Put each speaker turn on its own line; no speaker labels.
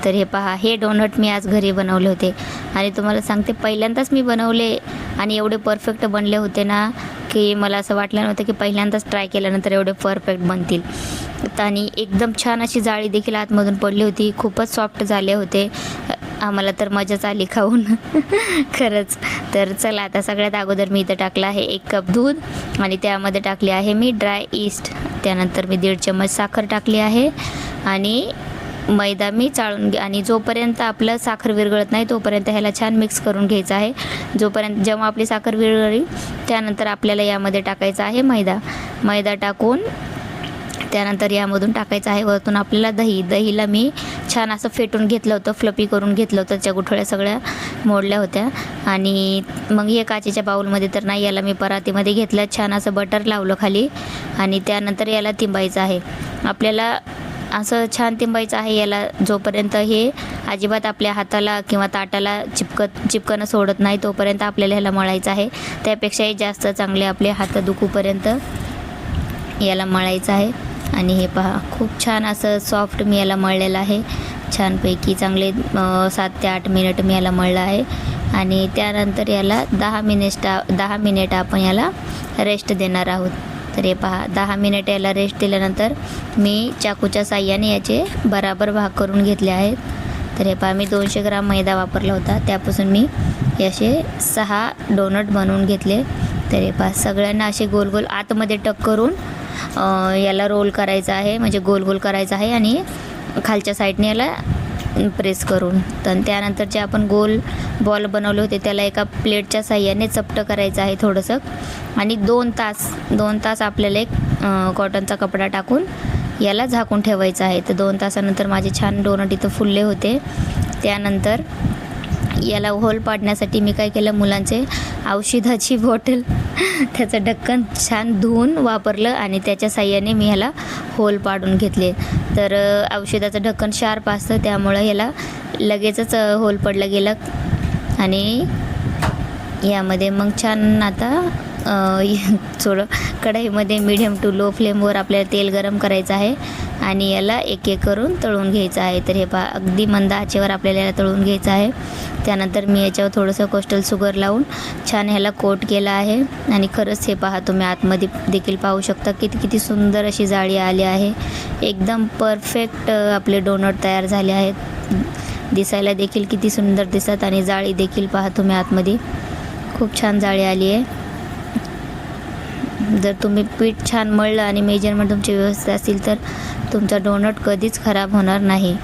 तर हे पहा, हे डोनट मी आज घरी बनवले होते आणि तुम्हाला सांगते पहिल्यांदाच मी बनवले आणि एवढे परफेक्ट बनले होते ना, की मला असं वाटलं नव्हतं की पहिल्यांदाच ट्राय केल्यानंतर एवढे परफेक्ट बनतील. आणि एकदम छान अशी जाळी देखील आतमधून पडली होती. खूपच सॉफ्ट झाले होते. आम्हाला तर मजाच आली खाऊन खरंच. तर चला, आता सगळ्यात अगोदर मी इथं टाकलं आहे 1 कप दूध आणि त्यामध्ये टाकली आहे मी ड्राय ईस्ट. त्यानंतर मी 1.5 चम्मच साखर टाकली आहे आणि मैदा मी चाळून आणि जोपर्यंत आपलं साखर विरघळत नाही तोपर्यंत ह्याला छान मिक्स करून घ्यायचं आहे. जेव्हा आपली साखर विरघळली त्यानंतर आपल्याला यामध्ये टाकायचा आहे मैदा टाकून त्यानंतर यामधून टाकायचं आहे वरतून आपल्याला दहीला मी छान असं फेटून घेतलं होतं, फ्लपी करून घेतलं होतं. त्याच्या गुठळ्या सगळ्या मोडल्या होत्या आणि मग हे काचेच्या बाउलमध्ये तर नाही, याला मी परातीमध्ये घेतलं. छान असं बटर लावलं खाली आणि त्यानंतर याला तिंबायचं आहे. आपल्याला असं छान तिंबायचं आहे याला जोपर्यंत हे अजिबात आपल्या हाताला किंवा ताटाला चिपकणं सोडत नाही तोपर्यंत आपल्याला ह्याला मळायचं आहे. त्यापेक्षाही जास्त चांगले आपले हात दुखूपर्यंत याला मळायचं आहे. आणि हे पहा, खूप छान असं सॉफ्ट मी याला मळलेलं आहे. छानपैकी चांगले 7 ते 8 मिनिट मी याला मळलं आहे आणि त्यानंतर याला 10 मिनिट आपण याला रेस्ट देणार आहोत. तर हे पहा, 10 मिनिट याला रेस्ट दिल्यानंतर मी चाकूच्या साह्याने याचे बराबर भाग करून घेतले आहेत. तर हे पहा, मी 200 ग्राम मैदा वापरला होता, त्यापासून मी असे 6 डोनट बनवून घेतले. तर हे पहा, सगळ्यांना असे गोल गोल आतमध्ये टक करून याला रोल करायचं आहे, म्हणजे गोल गोल करायचं आहे आणि खालच्या साईडने याला प्रेस करून. तर त्यानंतर जे आपण गोल बॉल बनवले होते त्याला एका प्लेटच्या साह्याने चपटं करायचं आहे थोडंसं आणि 2 तास आपल्याला एक कॉटनचा कपडा टाकून याला झाकून ठेवायचं आहे. तर 2 तासानंतर माझे छान डोनट इथं फुलले होते. त्यानंतर याला होल पाडण्यासाठी मी काय केलं, मुलांचे औषधाची बॉटल त्याचं ढक्कन छान धुवून वापरलं आणि त्याच्या साह्याने मी ह्याला होल पाडून घेतले. तर औषधाचं ढक्कन शार्प असतं त्यामुळं ह्याला लगेचच होल पडलं गेलं आणि यामध्ये मग छान आता थोडं कढईमध्ये मीडियम टू लो फ्लेमवर आपल्याला तेल गरम करायचं आहे आणि याला एक एक करून तळून घ्यायचं आहे. तर हे पहा, अगदी मंद आचेवर आपल्याला याला तळून घ्यायचं आहे. त्यानंतर मी याच्यावर थोडंसं कोस्टल शुगर लावून छान ह्याला कोट केलं आहे आणि खरंच हे पहा, तुम्ही आतमध्ये देखील पाहू शकता किती सुंदर अशी जाळी आली आहे. एकदम परफेक्ट आपले डोनट तयार झाले आहेत. दिसायला देखील किती सुंदर दिसतात आणि जाळी देखील पहा तुम्ही आतमध्ये खूप छान जाळी आली आहे. जर तुम्ही पीठ छान मळलं आणि मेजरमेंट तुमची व्यवस्थित असेल तर तुमचा डोनट कधीच खराब होणार नाही.